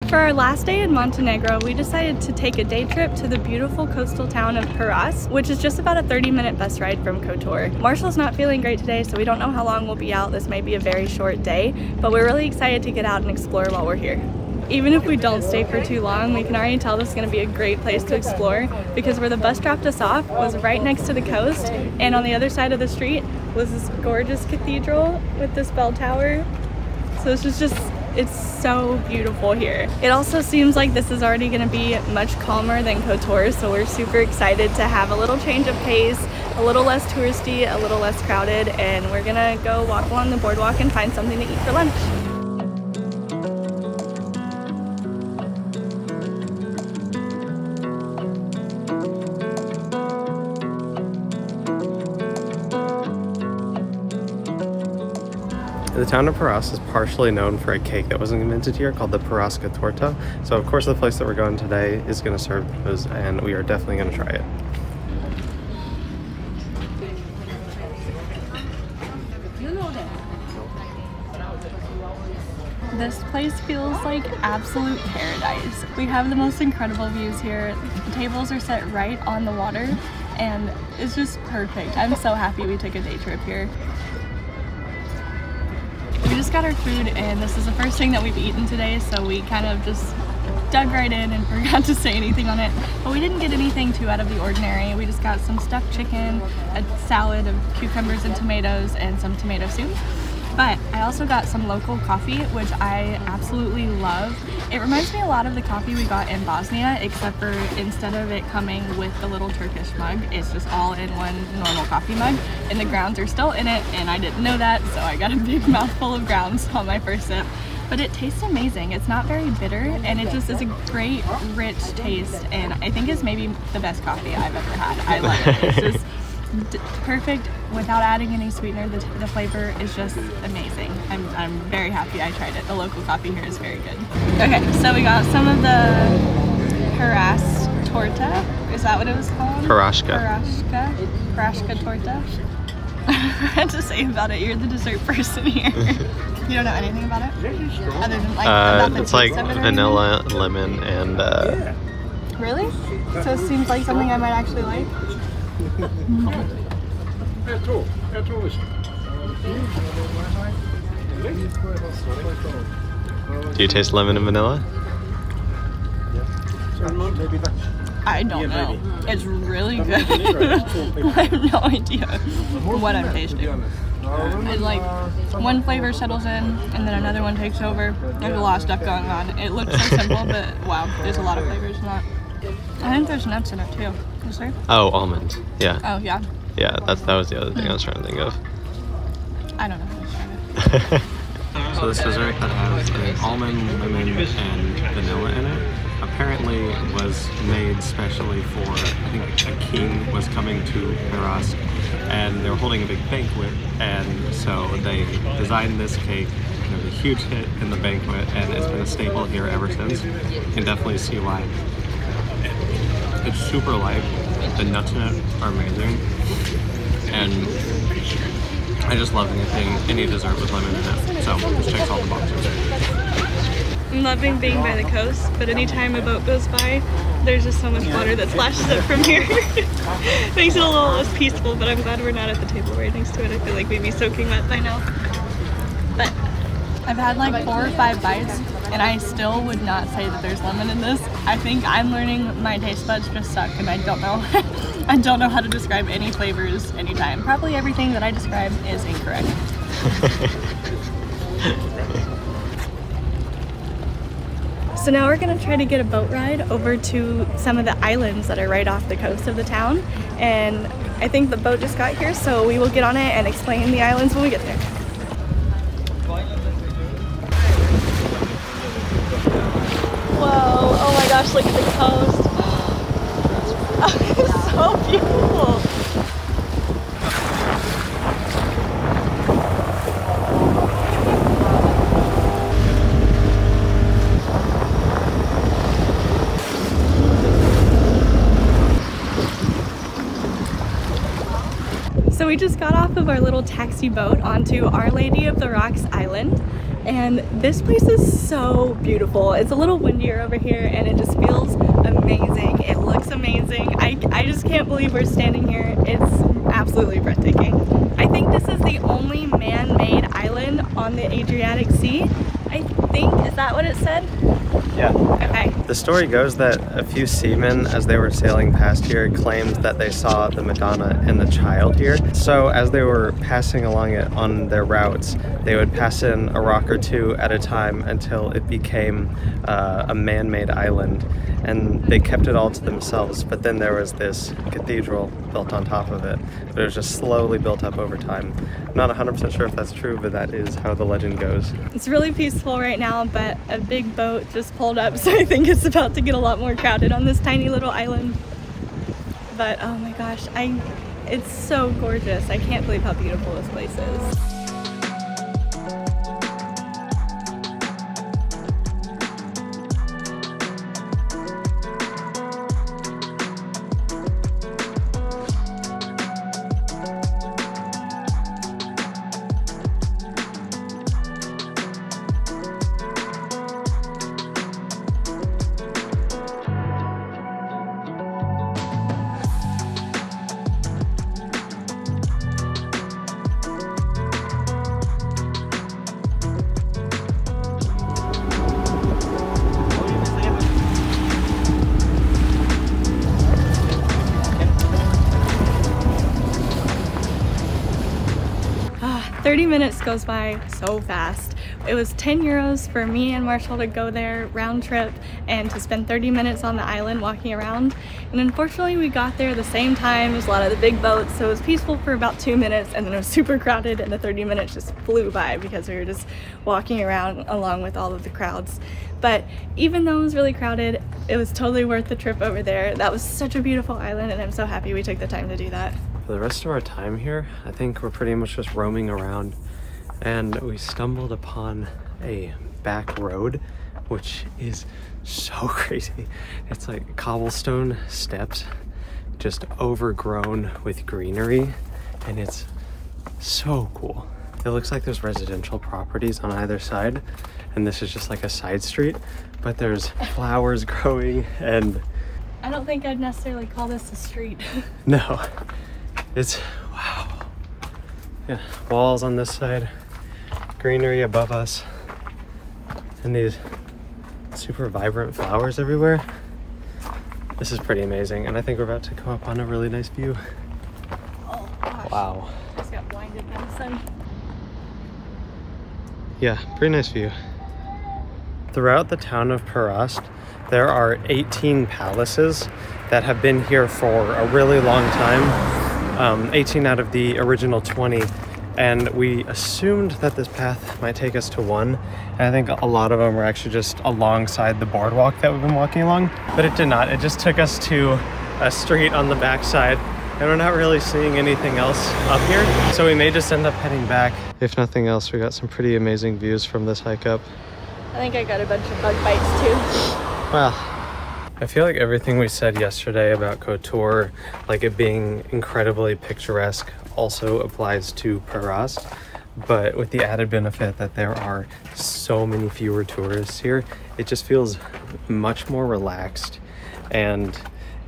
For our last day in Montenegro, we decided to take a day trip to the beautiful coastal town of Perast, which is just about a 30-minute bus ride from Kotor. Marshall's not feeling great today, so we don't know how long we'll be out. This may be a very short day, but we're really excited to get out and explore while we're here. Even if we don't stay for too long, we can already tell this is going to be a great place to explore because where the bus dropped us off was right next to the coast, and on the other side of the street was this gorgeous cathedral with this bell tower. So it's so beautiful here. It also seems like this is already going to be much calmer than Kotor, so we're super excited to have a little change of pace, a little less touristy, a little less crowded, and we're gonna go walk along the boardwalk and find something to eat for lunch. The town of Perast is partially known for a cake that was invented here called the Perast torta. So of course the place that we're going today is going to serve those, and we are definitely going to try it. This place feels like absolute paradise. We have the most incredible views here. The tables are set right on the water, and it's just perfect. I'm so happy we took a day trip here. We just got our food, and this is the first thing that we've eaten today, so we kind of just dug right in and forgot to say anything on it. But we didn't get anything too out of the ordinary. We just got some stuffed chicken, a salad of cucumbers and tomatoes, and some tomato soup. But I also got some local coffee, which I absolutely love. It reminds me a lot of the coffee we got in Bosnia, except for instead of it coming with the little Turkish mug, it's just all in one normal coffee mug, and the grounds are still in it, and I didn't know that, so I got a big mouthful of grounds on my first sip. But it tastes amazing. It's not very bitter, and it just is a great, rich taste, and I think it's maybe the best coffee I've ever had. I love it. It's just perfect without adding any sweetener. The flavor is just amazing. I'm very happy I tried it. The local coffee here is very good. Okay, so we got some of the Perast torta. Is that what it was called? Parashka. Parashka torta. I had to say about it. You're the dessert person here. You don't know anything about it? Other than like about the it's like taste of it vanilla, lemon, and Really? So it seems like something I might actually like. Do you taste lemon and vanilla? I don't know. It's really good. I have no idea what I'm tasting. It's like one flavor settles in and then another one takes over. There's a lot of stuff going on. It looks so simple, but wow, there's a lot of flavors in that. I think there's nuts in it too. Is there? Oh, almond. Yeah. Oh, yeah. Yeah, that was the other thing I was trying to think of. I don't know what I was trying to. So this dessert that has an almond, lemon, and vanilla in it apparently was made specially for, I think a king was coming to Perast, and they were holding a big banquet, and so they designed this cake. It was a huge hit in the banquet, and it's been a staple here ever since. You can definitely see why. It's super light, the nuts in it are amazing, and I just love any dessert with lemon in it, so this checks all the boxes. I'm loving being by the coast, but anytime a boat goes by, there's just so much water that splashes up from here. Makes it a little less peaceful, but I'm glad we're not at the table right next to it. I feel like we'd be soaking wet by now. But I've had like 4 or 5 bites, and I still would not say that there's lemon in this. I think I'm learning my taste buds just suck, and I don't know. I don't know how to describe any flavors anytime. Probably everything that I describe is incorrect. So now we're gonna try to get a boat ride over to some of the islands that are right off the coast of the town. And I think the boat just got here, so we will get on it and explain the islands when we get there. Whoa, oh my gosh, look at the coast. Oh, it's so beautiful. So we just got off of our little taxi boat onto Our Lady of the Rocks Island. and this place is so beautiful. It's a little windier over here and it just feels amazing. It looks amazing. I just can't believe we're standing here. It's absolutely breathtaking. I think this is the only man-made island on the Adriatic Sea. I think, is that what it said? Yeah. Okay. The story goes that a few seamen, as they were sailing past here, claimed that they saw the Madonna and the Child here. So as they were passing along it on their routes, they would pass in a rock or two at a time until it became a man-made island, and they kept it all to themselves. But then there was this cathedral built on top of it, but it was just slowly built up over time. I'm not 100% sure if that's true, but that is how the legend goes. It's really peaceful right now, but a big boat just pulled up, so I think it's about to get a lot more crowded on this tiny little island. But oh my gosh, it's so gorgeous. I can't believe how beautiful this place is. Ah, 30 minutes goes by so fast. It was 10 euros for me and Marshall to go there round trip and to spend 30 minutes on the island walking around. And unfortunately we got there the same time as a lot of the big boats, so it was peaceful for about 2 minutes and then it was super crowded and the 30 minutes just flew by because we were just walking around along with all of the crowds. But even though it was really crowded, it was totally worth the trip over there. That was such a beautiful island and I'm so happy we took the time to do that. For the rest of our time here, I think we're pretty much just roaming around, and we stumbled upon a back road, which is so crazy. It's like cobblestone steps, just overgrown with greenery, and it's so cool. It looks like there's residential properties on either side, and this is just like a side street, but there's flowers growing, and I don't think I'd necessarily call this a street. no, it's wow. Yeah, walls on this side, greenery above us, and these super vibrant flowers everywhere. This is pretty amazing, and I think we're about to come up on a really nice view. Oh gosh. Wow. Just got blinded by the sun. Yeah, pretty nice view. Throughout the town of Perast, there are 18 palaces that have been here for a really long time. 18 out of the original 20. And we assumed that this path might take us to one. And I think a lot of them were actually just alongside the boardwalk that we've been walking along. But it did not. It just took us to a street on the backside. And we're not really seeing anything else up here. So we may just end up heading back. If nothing else, we got some pretty amazing views from this hike up. I think I got a bunch of bug bites too. Well, I feel like everything we said yesterday about Kotor, like it being incredibly picturesque, also applies to Perast, but with the added benefit that there are so many fewer tourists here, it just feels much more relaxed, and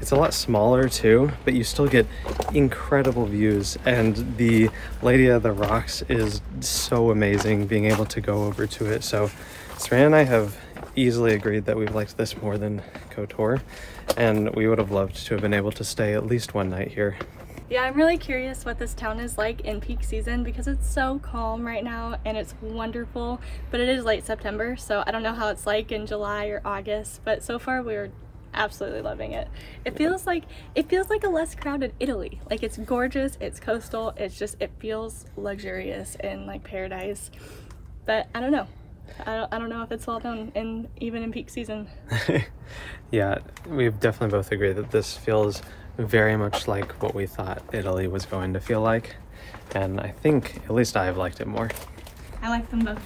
it's a lot smaller too, but you still get incredible views, and the Lady of the Rocks is so amazing being able to go over to it. So Serena and I have easily agreed that we've liked this more than Kotor, and we would have loved to have been able to stay at least one night here. Yeah, I'm really curious what this town is like in peak season because it's so calm right now and it's wonderful, but it is late September, so I don't know how it's like in July or August, but so far we're absolutely loving it. It feels like a less crowded Italy. Like, it's gorgeous, it's coastal, it feels luxurious and like paradise. But I don't know. I don't know if it's well done even in peak season. Yeah, we've definitely both agreed that this feels very much like what we thought Italy was going to feel like, and I think at least I've liked it more. I like them both.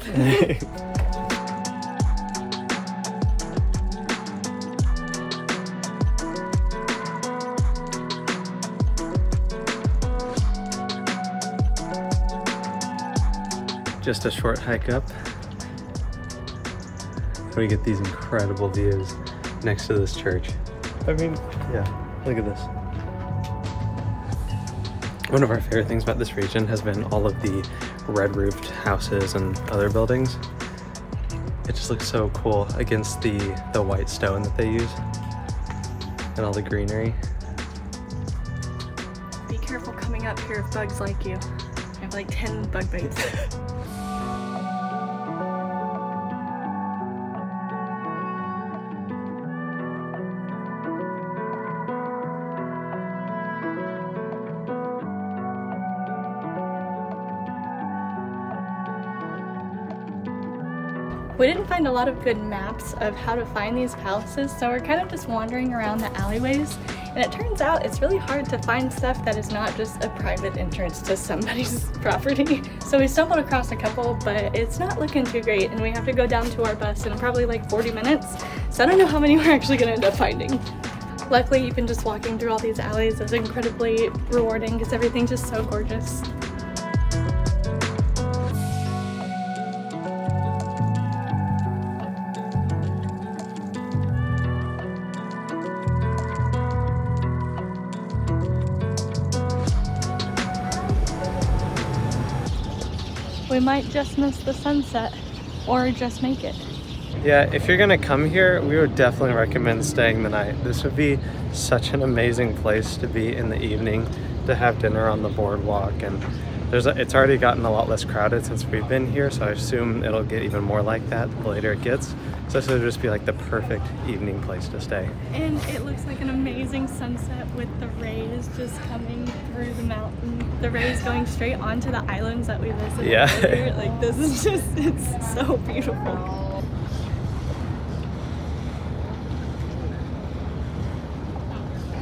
Just a short hike up, we get these incredible views next to this church. I mean, yeah, look at this. One of our favorite things about this region has been all of the red roofed houses and other buildings. It just looks so cool against the white stone that they use and all the greenery. Be careful coming up here if bugs like you. I have like 10 bug bites. We didn't find a lot of good maps of how to find these palaces, so we're kind of just wandering around the alleyways, and it turns out it's really hard to find stuff that is not just a private entrance to somebody's property. So we stumbled across a couple, but it's not looking too great, and we have to go down to our bus in probably like 40 minutes, so I don't know how many we're actually going to end up finding. Luckily, even just walking through all these alleys is incredibly rewarding because everything's just so gorgeous. We might just miss the sunset or just make it. Yeah, if you're gonna come here, we would definitely recommend staying the night. This would be such an amazing place to be in the evening, to have dinner on the boardwalk, and it's already gotten a lot less crowded since we've been here, so I assume it'll get even more like that the later it gets. So this would just be like the perfect evening place to stay. And it looks like an amazing sunset with the rays just coming through the mountain. The rays going straight onto the islands that we visited earlier. Like, this is just, it's so beautiful.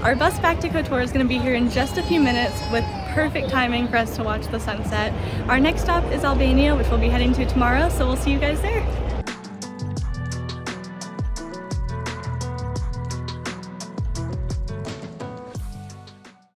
Our bus back to Kotor is going to be here in just a few minutes with perfect timing for us to watch the sunset. Our next stop is Albania, which we'll be heading to tomorrow, so we'll see you guys there.